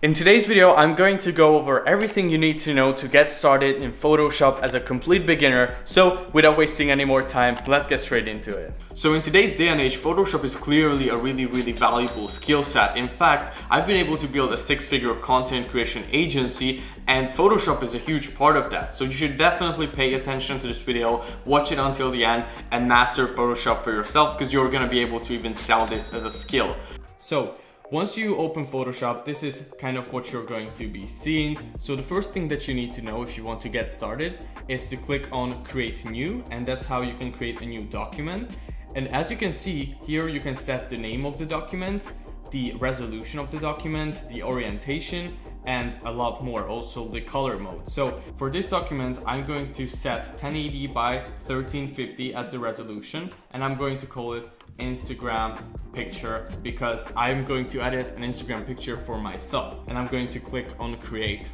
In today's video, I'm going to go over everything you need to know to get started in Photoshop as a complete beginner. So without wasting any more time, let's get straight into it. So in today's day and age, Photoshop is clearly a really valuable skill set. In fact, I've been able to build a six-figure content creation agency, and Photoshop is a huge part of that. So you should definitely pay attention to this video, watch it until the end, and master Photoshop for yourself, because you're gonna be able to even sell this as a skill. So once you open Photoshop, this is kind of what you're going to be seeing. So the first thing that you need to know if you want to get started is to click on Create New, and that's how you can create a new document. And as you can see here, you can set the name of the document, the resolution of the document, the orientation, and a lot more, also the color mode. So for this document, I'm going to set 1080 by 1350 as the resolution, and I'm going to call it Instagram picture because I'm going to edit an Instagram picture for myself, and I'm going to click on Create.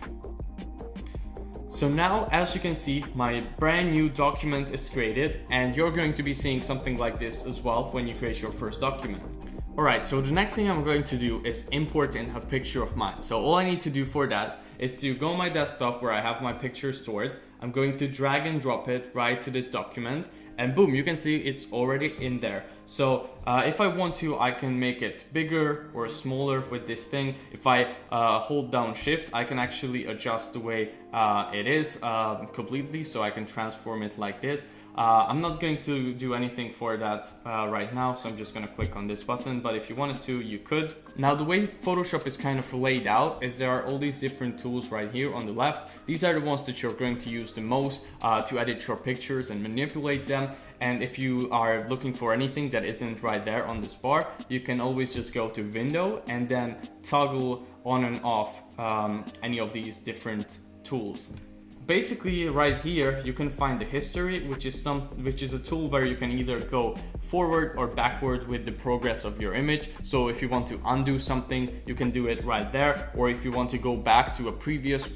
So now, as you can see, my brand new document is created, and you're going to be seeing something like this as well when you create your first document. Alright, so the next thing I'm going to do is import in a picture of mine. So all I need to do for that is to go on my desktop where I have my picture stored. I'm going to drag and drop it right to this document, and boom, you can see it's already in there. So if I want to, I can make it bigger or smaller with this thing. If I hold down Shift, I can actually adjust the way it is completely, so I can transform it like this. I'm not going to do anything for that right now, so I'm just going to click on this button, but if you wanted to, you could. Now, the way Photoshop is kind of laid out is there are all these different tools right here on the left. These are the ones that you're going to use the most to edit your pictures and manipulate them. And if you are looking for anything that isn't right there on this bar, you can always just go to Window and then toggle on and off any of these different tools. Basically, right here you can find the history, which is a tool where you can either go forward or backward with the progress of your image. So if you want to undo something, you can do it right there, or if you want to go back to a previous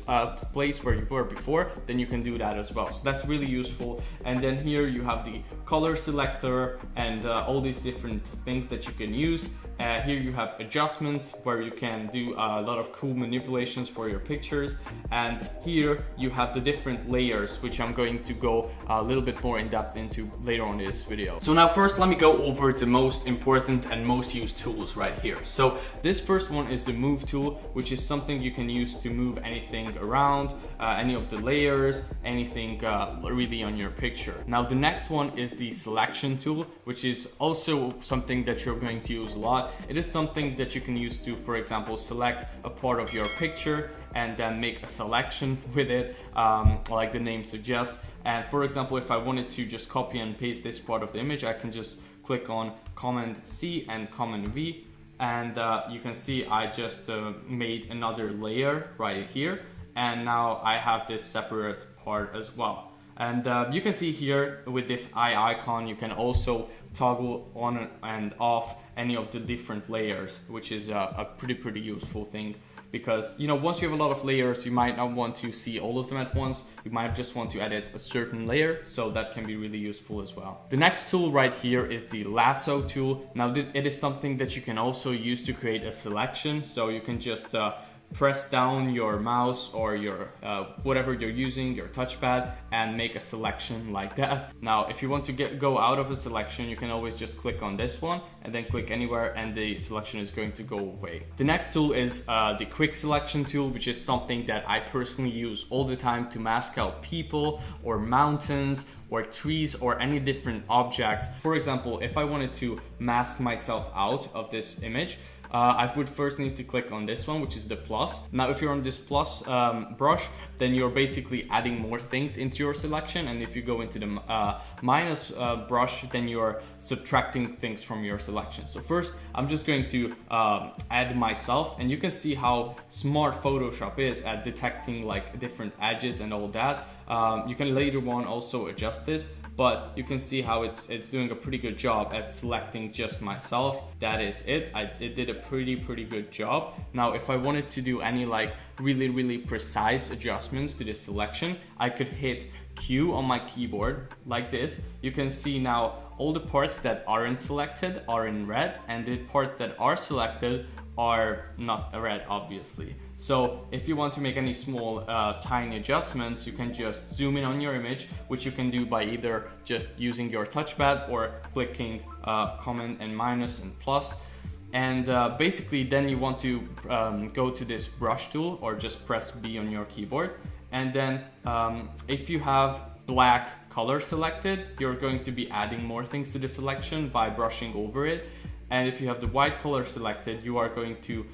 place where you were before, then you can do that as well. So that's really useful. And then here you have the color selector and all these different things that you can use. Here you have adjustments where you can do a lot of cool manipulations for your pictures, and here you have the different layers, which I'm going to go a little bit more in depth into later on in this video. So now first, let me go over the most important and most used tools right here. So this first one is the Move tool, which is something you can use to move anything around, any of the layers, anything really on your picture. Now the next one is the Selection tool, which is also something that you're going to use a lot. It is something that you can use to, for example, select a part of your picture and then make a selection with it, like the name suggests. And for example, if I wanted to just copy and paste this part of the image, I can just click on Command C and Command V, and you can see I just made another layer right here, and now I have this separate part as well. And you can see here with this eye icon, you can also toggle on and off any of the different layers, which is a pretty useful thing. Because, you know, once you have a lot of layers, you might not want to see all of them at once. You might just want to edit a certain layer, so that can be really useful as well. The next tool right here is the Lasso tool. Now, it is something that you can also use to create a selection. So you can just press down your mouse or your whatever you're using, your touchpad, and make a selection like that. Now, if you want to go out of a selection, you can always just click on this one and then click anywhere, and the selection is going to go away. The next tool is the Quick Selection tool, which is something that I personally use all the time to mask out people or mountains or trees or any different objects. For example, if I wanted to mask myself out of this image, I would first need to click on this one, which is the plus. Now, if you're on this plus brush, then you're basically adding more things into your selection. And if you go into the minus brush, then you're subtracting things from your selection. So first, I'm just going to add myself, and you can see how smart Photoshop is at detecting like different edges and all that. You can later on also adjust this, but you can see how it's doing a pretty good job at selecting just myself. That is it. It did a pretty good job. Now, if I wanted to do any like really precise adjustments to this selection, I could hit Q on my keyboard like this. You can see now all the parts that aren't selected are in red, and the parts that are selected are not red, obviously. So if you want to make any small tiny adjustments, you can just zoom in on your image, which you can do by either just using your touchpad or clicking Command and minus and plus. And basically then you want to go to this brush tool or just press B on your keyboard. And then if you have black color selected, you're going to be adding more things to the selection by brushing over it. And if you have the white color selected, you are going to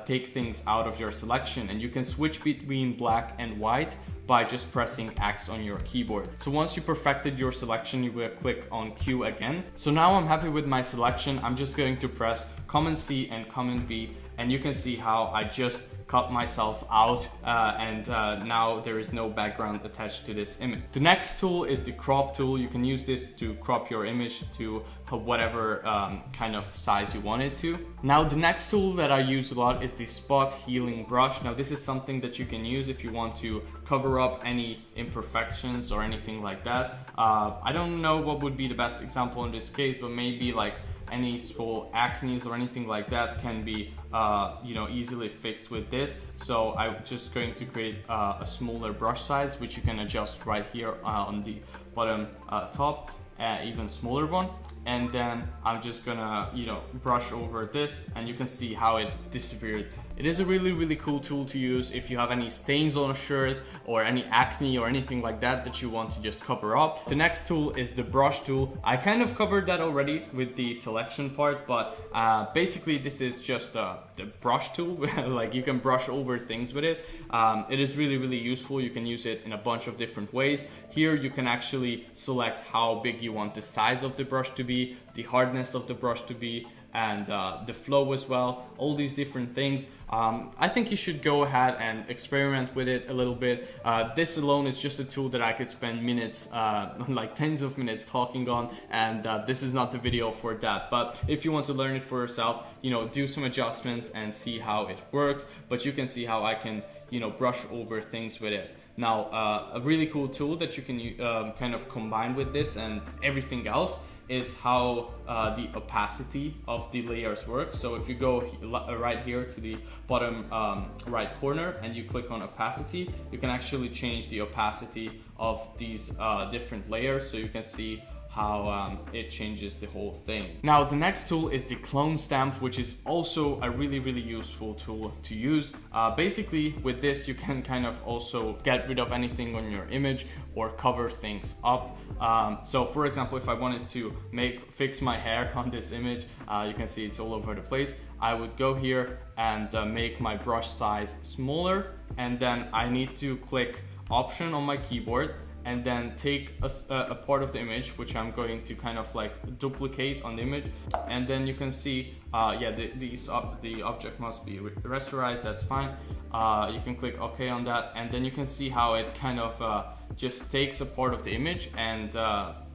take things out of your selection, and you can switch between black and white by just pressing X on your keyboard. So once you perfected your selection, you will click on Q again. So now I'm happy with my selection. I'm just going to press Command C and Command V, and you can see how I just cut myself out and now there is no background attached to this image. The next tool is the crop tool. You can use this to crop your image to whatever kind of size you want it to. Now the next tool that I use a lot is the spot healing brush. Now this is something that you can use if you want to cover up any imperfections or anything like that. I don't know what would be the best example in this case, but maybe like any small acne or anything like that can be easily fixed with this. So I'm just going to create a smaller brush size, which you can adjust right here on the bottom top, even smaller one. And then I'm just gonna brush over this, and you can see how it disappeared. It is a really cool tool to use if you have any stains on a shirt or any acne or anything like that you want to just cover up. The next tool is the brush tool. I kind of covered that already with the selection part, but basically this is just the brush tool. Like you can brush over things with it. It is really useful. You can use it in a bunch of different ways. Here you can actually select how big you want the size of the brush to be, the hardness of the brush to be, and the flow as well, all these different things. I think you should go ahead and experiment with it a little bit. This alone is just a tool that I could spend minutes, like tens of minutes talking on, and this is not the video for that. But if you want to learn it for yourself, do some adjustments and see how it works. But you can see how I can, brush over things with it. Now, a really cool tool that you can kind of combine with this and everything else is how the opacity of the layers work. So if you go right here to the bottom right corner and you click on opacity, you can actually change the opacity of these different layers, so you can see how it changes the whole thing. Now the next tool is the clone stamp, which is also a really useful tool to use. Basically with this you can kind of also get rid of anything on your image or cover things up. So for example, if I wanted to fix my hair on this image, you can see it's all over the place. I would go here and make my brush size smaller, and then I need to click Option on my keyboard and then take a part of the image, which I'm going to kind of like duplicate on the image. And then you can see, the object must be rasterized, that's fine. You can click OK on that, and then you can see how it kind of just takes a part of the image and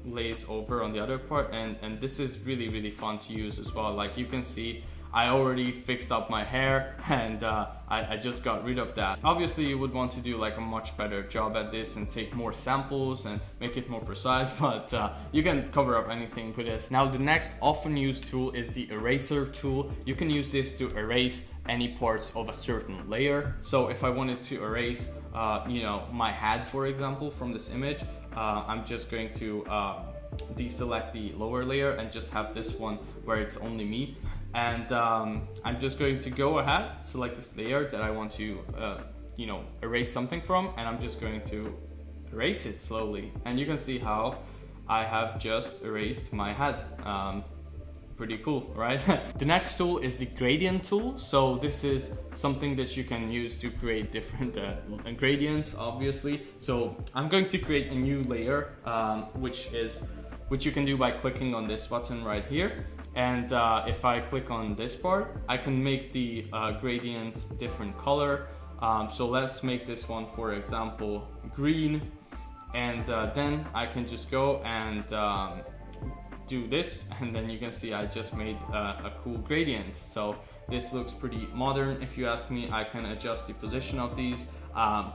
lays over on the other part. And this is really fun to use as well. Like you can see, I already fixed up my hair, and I just got rid of that. Obviously you would want to do like a much better job at this and take more samples and make it more precise, but you can cover up anything with this. Now the next often used tool is the eraser tool. You can use this to erase any parts of a certain layer. So if I wanted to erase my head, for example, from this image, I'm just going to deselect the lower layer and just have this one where it's only me. And I'm just going to go ahead, select this layer that I want to erase something from, and I'm just going to erase it slowly. And you can see how I have just erased my head. Pretty cool, right? The next tool is the gradient tool. So this is something that you can use to create different gradients, obviously. So I'm going to create a new layer, which you can do by clicking on this button right here. And if I click on this part, I can make the gradient different color. So let's make this one, for example, green. And then I can just go and do this, and then you can see I just made a cool gradient. So this looks pretty modern if you ask me. I can adjust the position of these.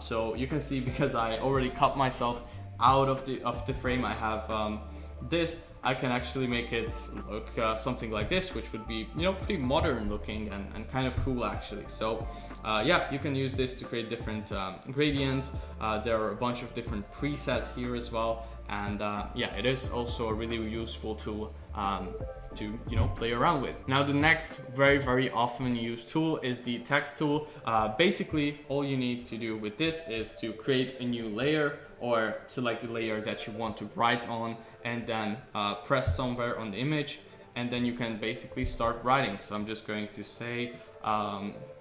So you can see, because I already cut myself out of the frame, I have this. I can actually make it look something like this, which would be, you know, pretty modern looking and kind of cool actually. So yeah, you can use this to create different gradients. There are a bunch of different presets here as well, and yeah, it is also a really useful tool to, you know, play around with. Now the next very often used tool is the text tool. Basically all you need to do with this is to create a new layer, or select the layer that you want to write on, and then press somewhere on the image, and then you can basically start writing. So I'm just going to say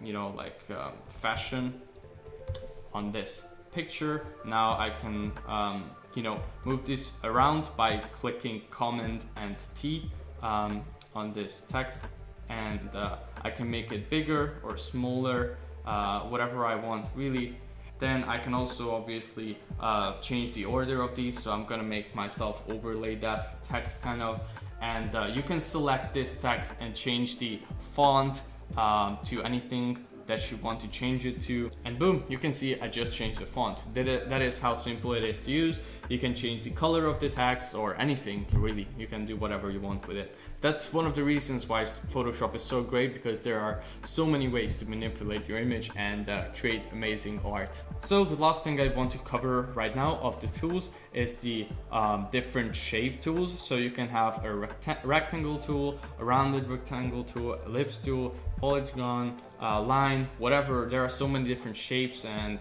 you know, like fashion on this picture. Now I can you know, move this around by clicking Command and T on this text, and I can make it bigger or smaller, whatever I want really. Then I can also obviously change the order of these, so I'm gonna make myself overlay that text kind of, and you can select this text and change the font to anything that you want to change it to, and boom, you can see I just changed the font. That is how simple it is to use. You can change the color of the text or anything really. You can do whatever you want with it. That's one of the reasons why Photoshop is so great, because there are so many ways to manipulate your image and create amazing art. So the last thing I want to cover right now of the tools is the different shape tools. So you can have a rectangle tool, a rounded rectangle tool, ellipse tool, polygon, line, whatever. There are so many different shapes and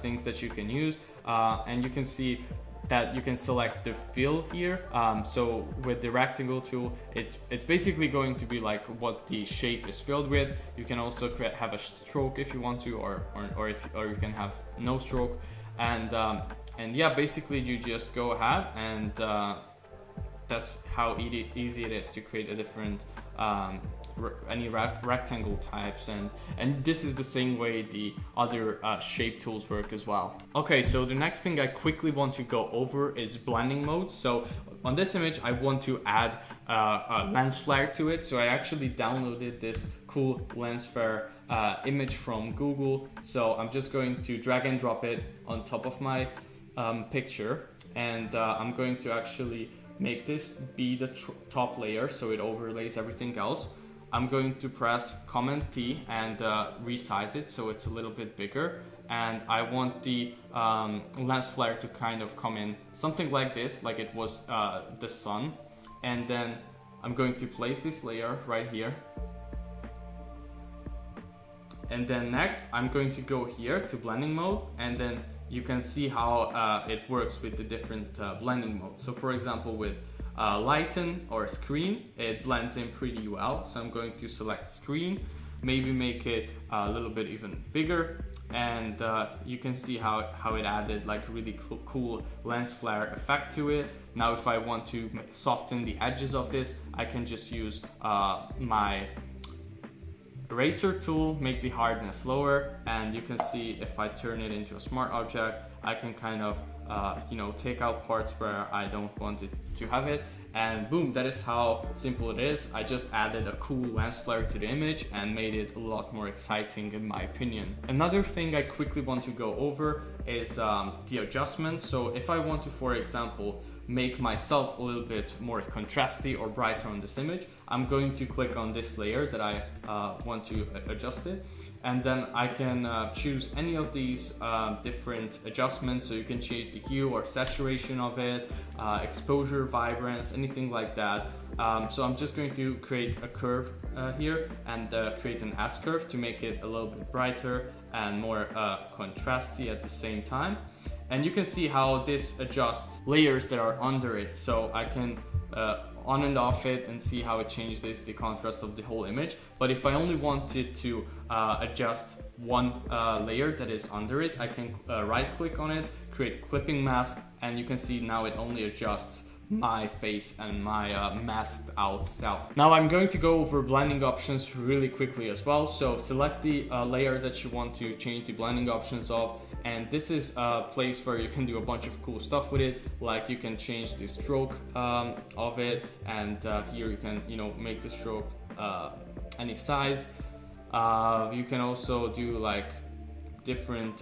things that you can use, and you can see that you can select the fill here. So with the rectangle tool, it's basically going to be like what the shape is filled with. You can also have a stroke if you want to, or you can have no stroke, and yeah, basically you just go ahead and that's how easy it is to create a different any rectangle types, and this is the same way the other shape tools work as well. Okay, so the next thing I quickly want to go over is blending mode. So on this image I want to add a lens flare to it, so I actually downloaded this cool lens flare image from Google. So I'm just going to drag and drop it on top of my picture, and I'm going to actually make this be the top layer so it overlays everything else. I'm going to press Command T and resize it so it's a little bit bigger, and I want the lens flare to kind of come in something like this, like it was the sun, and then I'm going to place this layer right here, and then next I'm going to go here to blending mode, and then you can see how it works with the different blending modes. So for example, with lighten or screen, it blends in pretty well. So I'm going to select screen, maybe make it a little bit even bigger, and you can see how it added like really cool lens flare effect to it. Now if I want to soften the edges of this, I can just use my eraser tool, make the hardness lower, and you can see if I turn it into a smart object, I can kind of you know, take out parts where I don't want it to have it, and boom, that is how simple it is. I just added a cool lens flare to the image and made it a lot more exciting in my opinion. Another thing I quickly want to go over is the adjustments. So if I want to, for example, make myself a little bit more contrasty or brighter on this image, I'm going to click on this layer that I want to adjust it, and then I can choose any of these different adjustments. So you can change the hue or saturation of it, exposure, vibrance, anything like that. So I'm just going to create a curve here and create an S curve to make it a little bit brighter and more contrasty at the same time. And you can see how this adjusts layers that are under it. So I can on and off it and see how it changes the contrast of the whole image. But if I only wanted to adjust one layer that is under it, I can right click on it, create clipping mask, and you can see now it only adjusts my face and my masked out self. Now I'm going to go over blending options really quickly as well. So select the layer that you want to change the blending options of, and this is a place where you can do a bunch of cool stuff with it, like you can change the stroke of it, and here you can, you know, make the stroke any size. You can also do like different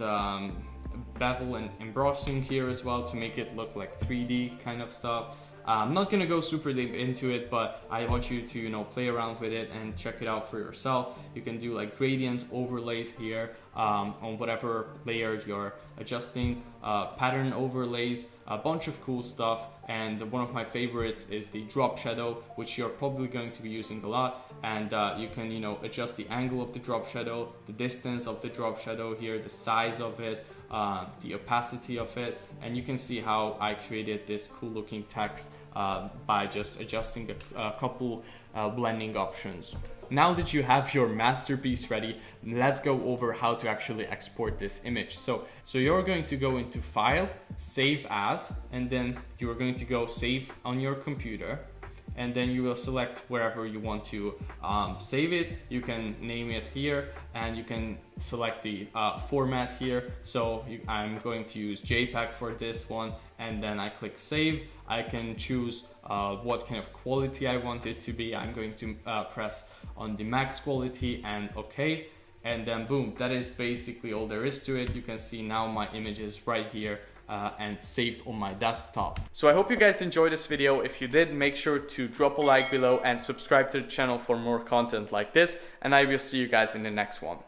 bevel and embossing here as well to make it look like 3D kind of stuff. I'm not gonna go super deep into it, but I want you to, you know, play around with it and check it out for yourself. You can do like gradients, overlays here on whatever layer you're adjusting, pattern overlays, a bunch of cool stuff. And one of my favorites is the drop shadow, which you're probably going to be using a lot. And you can, you know, adjust the angle of the drop shadow, the distance of the drop shadow here, the size of it, the opacity of it. And you can see how I created this cool looking text by just adjusting a couple blending options. Now that you have your masterpiece ready, let's go over how to actually export this image. So you're going to go into File, Save As, and then you're going to go Save on your computer. And then you will select wherever you want to save it. You can name it here, and you can select the format here. So I'm going to use JPEG for this one, and then I click save. I can choose what kind of quality I want it to be. I'm going to press on the max quality and OK. And then boom, that is basically all there is to it. You can see now my image is right here and saved on my desktop. So I hope you guys enjoyed this video. If you did, make sure to drop a like below and subscribe to the channel for more content like this. And I will see you guys in the next one.